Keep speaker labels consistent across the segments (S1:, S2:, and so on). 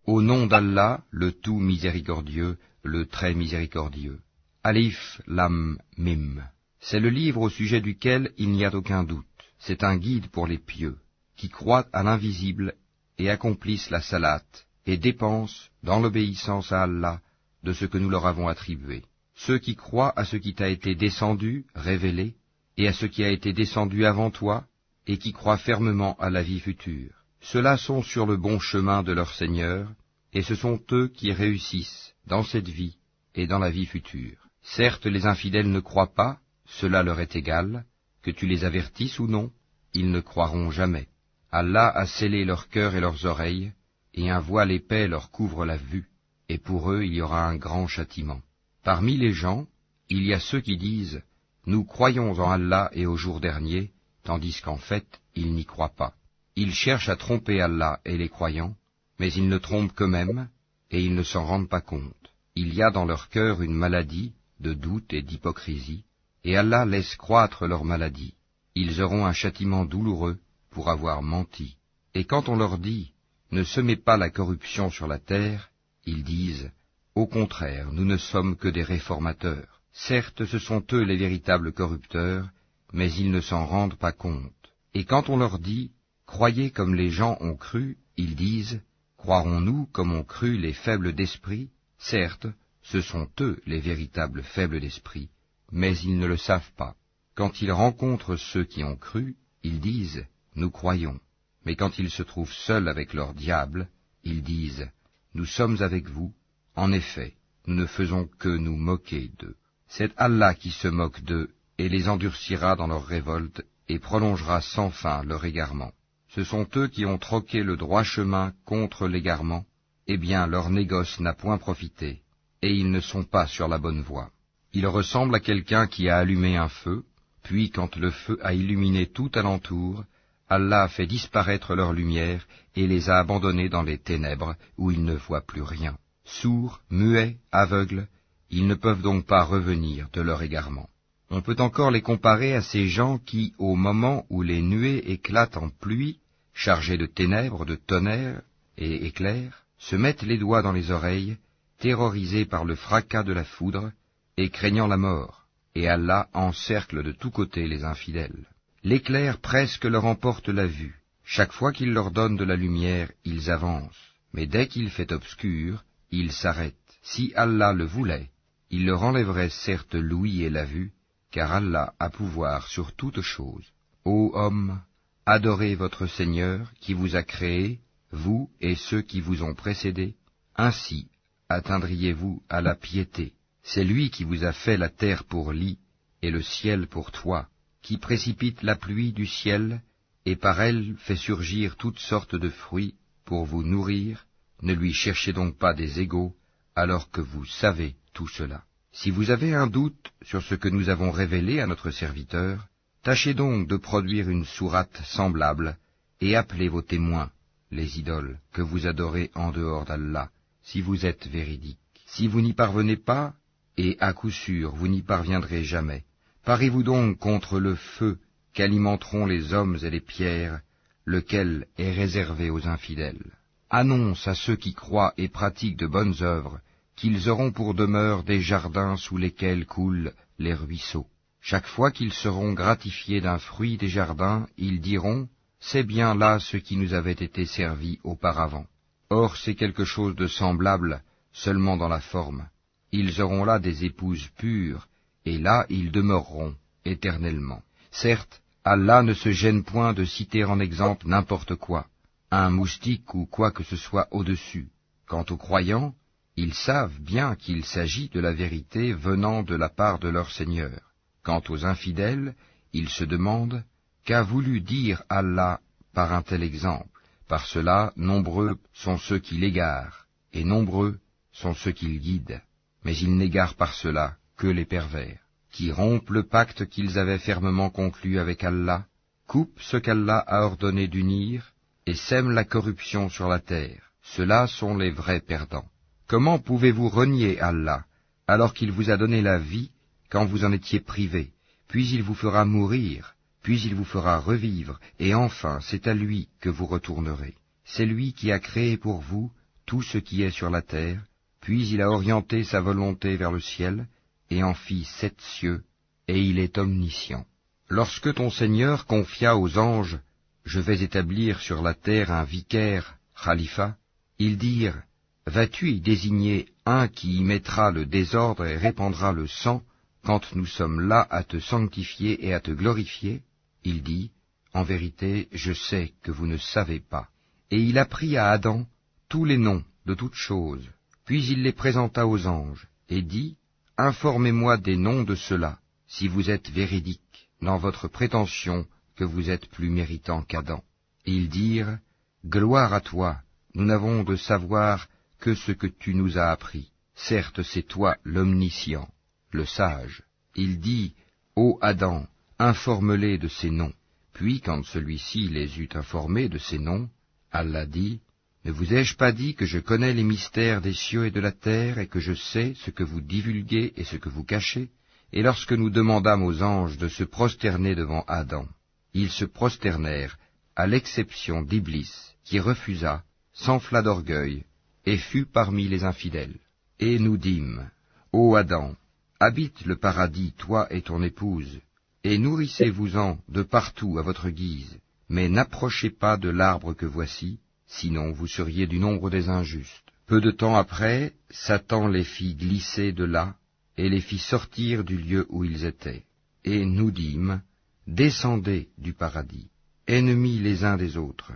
S1: Au nom d'Allah, le tout miséricordieux, le très miséricordieux. Alif Lam Mim. C'est le livre au sujet duquel il n'y a aucun doute. C'est un guide pour les pieux, qui croient à l'invisible et accomplissent la salate, et dépensent, dans l'obéissance à Allah, de ce que nous leur avons attribué. Ceux qui croient à ce qui t'a été descendu, révélé, et à ce qui a été descendu avant toi, et qui croient fermement à la vie future. Ceux-là sont sur le bon chemin de leur Seigneur, et ce sont eux qui réussissent dans cette vie et dans la vie future. Certes, les infidèles ne croient pas, cela leur est égal, que tu les avertisses ou non, ils ne croiront jamais. Allah a scellé leur cœur et leurs oreilles, et un voile épais leur couvre la vue, et pour eux il y aura un grand châtiment. Parmi les gens, il y a ceux qui disent « Nous croyons en Allah et au jour dernier », tandis qu'en fait, ils n'y croient pas. Ils cherchent à tromper Allah et les croyants, mais ils ne trompent qu'eux-mêmes, et ils ne s'en rendent pas compte. Il y a dans leur cœur une maladie de doute et d'hypocrisie, et Allah laisse croître leur maladie. Ils auront un châtiment douloureux pour avoir menti. Et quand on leur dit « Ne semez pas la corruption sur la terre », ils disent « Au contraire, nous ne sommes que des réformateurs. » Certes, ce sont eux les véritables corrupteurs, mais ils ne s'en rendent pas compte. Et quand on leur dit « Croyez comme les gens ont cru », ils disent « Croirons-nous comme ont cru les faibles d'esprit ?» Certes, ce sont eux les véritables faibles d'esprit, mais ils ne le savent pas. Quand ils rencontrent ceux qui ont cru, ils disent « Nous croyons ». Mais quand ils se trouvent seuls avec leur diable, ils disent « Nous sommes avec vous. En effet, nous ne faisons que nous moquer d'eux. » C'est Allah qui se moque d'eux et les endurcira dans leur révolte et prolongera sans fin leur égarement. Ce sont eux qui ont troqué le droit chemin contre l'égarement. Eh bien, leur négoce n'a point profité, et ils ne sont pas sur la bonne voie. Ils ressemblent à quelqu'un qui a allumé un feu, puis quand le feu a illuminé tout alentour, Allah a fait disparaître leur lumière et les a abandonnés dans les ténèbres où ils ne voient plus rien. Sourds, muets, aveugles, ils ne peuvent donc pas revenir de leur égarement. On peut encore les comparer à ces gens qui, au moment où les nuées éclatent en pluie, chargées de ténèbres, de tonnerre et éclairs, se mettent les doigts dans les oreilles, terrorisés par le fracas de la foudre, et craignant la mort, et Allah encercle de tous côtés les infidèles. L'éclair presque leur emporte la vue. Chaque fois qu'il leur donne de la lumière, ils avancent, mais dès qu'il fait obscur, ils s'arrêtent. Si Allah le voulait, il leur enlèverait certes l'ouïe et la vue, car Allah a pouvoir sur toutes choses. Ô hommes, adorez votre Seigneur qui vous a créé, vous et ceux qui vous ont précédés, ainsi atteindriez-vous à la piété. C'est lui qui vous a fait la terre pour lit et le ciel pour toit, qui précipite la pluie du ciel et par elle fait surgir toutes sortes de fruits pour vous nourrir. Ne lui cherchez donc pas des égaux, alors que vous savez tout cela. Si vous avez un doute sur ce que nous avons révélé à notre serviteur, tâchez donc de produire une sourate semblable et appelez vos témoins, les idoles que vous adorez en dehors d'Allah, si vous êtes véridiques. Si vous n'y parvenez pas, et à coup sûr vous n'y parviendrez jamais, parez-vous donc contre le feu qu'alimenteront les hommes et les pierres, lequel est réservé aux infidèles. Annonce à ceux qui croient et pratiquent de bonnes œuvres qu'ils auront pour demeure des jardins sous lesquels coulent les ruisseaux. Chaque fois qu'ils seront gratifiés d'un fruit des jardins, ils diront « C'est bien là ce qui nous avait été servi auparavant. » Or c'est quelque chose de semblable, seulement dans la forme. Ils auront là des épouses pures, et là ils demeureront éternellement. Certes, Allah ne se gêne point de citer en exemple n'importe quoi, un moustique ou quoi que ce soit au-dessus. Quant aux croyants, ils savent bien qu'il s'agit de la vérité venant de la part de leur Seigneur. Quant aux infidèles, ils se demandent « Qu'a voulu dire Allah par un tel exemple ?» Par cela, nombreux sont ceux qui l'égarent, et nombreux sont ceux qui le guident. Mais ils n'égarent par cela que les pervers, qui rompent le pacte qu'ils avaient fermement conclu avec Allah, coupent ce qu'Allah a ordonné d'unir, et sèment la corruption sur la terre. Ceux-là sont les vrais perdants. Comment pouvez-vous renier Allah, alors qu'il vous a donné la vie quand vous en étiez privés, puis il vous fera mourir, puis il vous fera revivre, et enfin c'est à lui que vous retournerez. C'est lui qui a créé pour vous tout ce qui est sur la terre, puis il a orienté sa volonté vers le ciel, et en fit 7 cieux, et il est omniscient. Lorsque ton Seigneur confia aux anges, « Je vais établir sur la terre un vicaire, khalifa », ils dirent, « Vas-tu y désigner un qui y mettra le désordre et répandra le sang, quand nous sommes là à te sanctifier et à te glorifier ?» Il dit, « En vérité, je sais que vous ne savez pas. » Et il apprit à Adam tous les noms de toutes choses. Puis il les présenta aux anges, et dit, « Informez-moi des noms de ceux-là, si vous êtes véridiques dans votre prétention que vous êtes plus méritant qu'Adam. » Ils dirent, « Gloire à toi, nous n'avons de savoir que ce que tu nous as appris. Certes, c'est toi l'omniscient, le sage. » Il dit, « Ô Adam, informe-les de ces noms. » Puis, quand celui-ci les eut informés de ces noms, Allah dit, « Ne vous ai-je pas dit que je connais les mystères des cieux et de la terre, et que je sais ce que vous divulguez et ce que vous cachez ?» Et lorsque nous demandâmes aux anges de se prosterner devant Adam, ils se prosternèrent, à l'exception d'Iblis, qui refusa, s'enfla d'orgueil, et fut parmi les infidèles. Et nous dîmes, Ô Adam, habite le paradis, toi et ton épouse, et nourrissez-vous-en de partout à votre guise, mais n'approchez pas de l'arbre que voici, sinon vous seriez du nombre des injustes. Peu de temps après, Satan les fit glisser de là, et les fit sortir du lieu où ils étaient. Et nous dîmes, descendez du paradis, ennemis les uns des autres,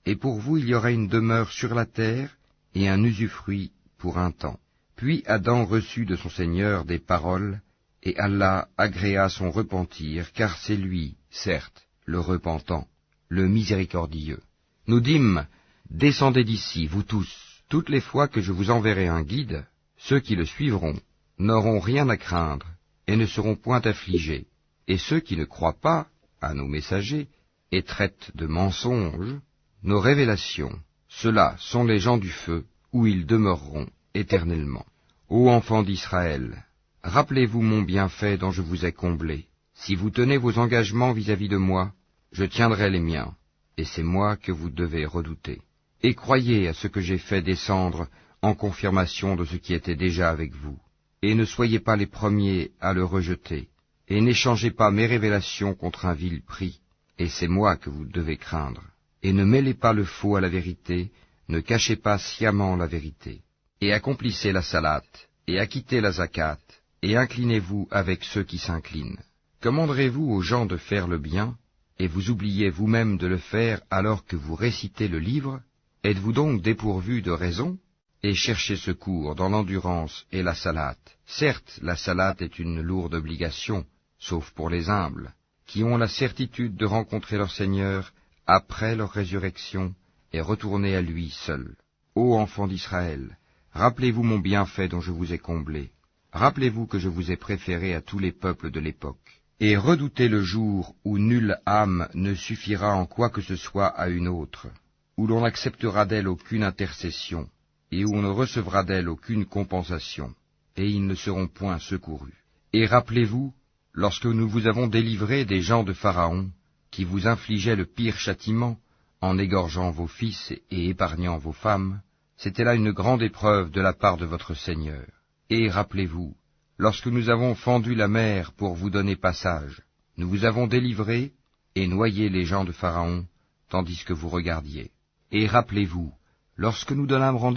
S1: et pour vous il y aura une demeure sur la terre, et un usufruit pour un temps. Puis Adam reçut de son Seigneur des paroles, et Allah agréa son repentir, car c'est lui, certes, le repentant, le miséricordieux. Nous dîmes, descendez d'ici, vous tous, toutes les fois que je vous enverrai un guide, ceux qui le suivront n'auront rien à craindre, et ne seront point affligés, et ceux qui ne croient pas à nos messagers, et traitent de mensonges nos révélations, ceux-là sont les gens du feu, où ils demeureront éternellement. Ô enfants d'Israël, rappelez-vous mon bienfait dont je vous ai comblé. Si vous tenez vos engagements vis-à-vis de moi, je tiendrai les miens, et c'est moi que vous devez redouter. Et croyez à ce que j'ai fait descendre en confirmation de ce qui était déjà avec vous. Et ne soyez pas les premiers à le rejeter, et n'échangez pas mes révélations contre un vil prix, et c'est moi que vous devez craindre. Et ne mêlez pas le faux à la vérité, ne cachez pas sciemment la vérité. Et accomplissez la salate, et acquittez la zakat, et inclinez-vous avec ceux qui s'inclinent. Commanderez-vous aux gens de faire le bien, et vous oubliez vous-même de le faire alors que vous récitez le livre? Êtes-vous donc dépourvu de raison? Et cherchez secours dans l'endurance et la salate. Certes, la salate est une lourde obligation, sauf pour les humbles, qui ont la certitude de rencontrer leur Seigneur après leur résurrection et retourner à lui seul. Ô enfants d'Israël, rappelez-vous mon bienfait dont je vous ai comblé. Rappelez-vous que je vous ai préféré à tous les peuples de l'époque. Et redoutez le jour où nulle âme ne suffira en quoi que ce soit à une autre, où l'on n'acceptera d'elle aucune intercession, et où on ne recevra d'elle aucune compensation, et ils ne seront point secourus. Et rappelez-vous, lorsque nous vous avons délivré des gens de Pharaon, qui vous infligeaient le pire châtiment, en égorgeant vos fils et épargnant vos femmes, c'était là une grande épreuve de la part de votre Seigneur. Et rappelez-vous, lorsque nous avons fendu la mer pour vous donner passage, nous vous avons délivré et noyé les gens de Pharaon, tandis que vous regardiez. Et rappelez-vous, lorsque nous donnâmes rendez-vous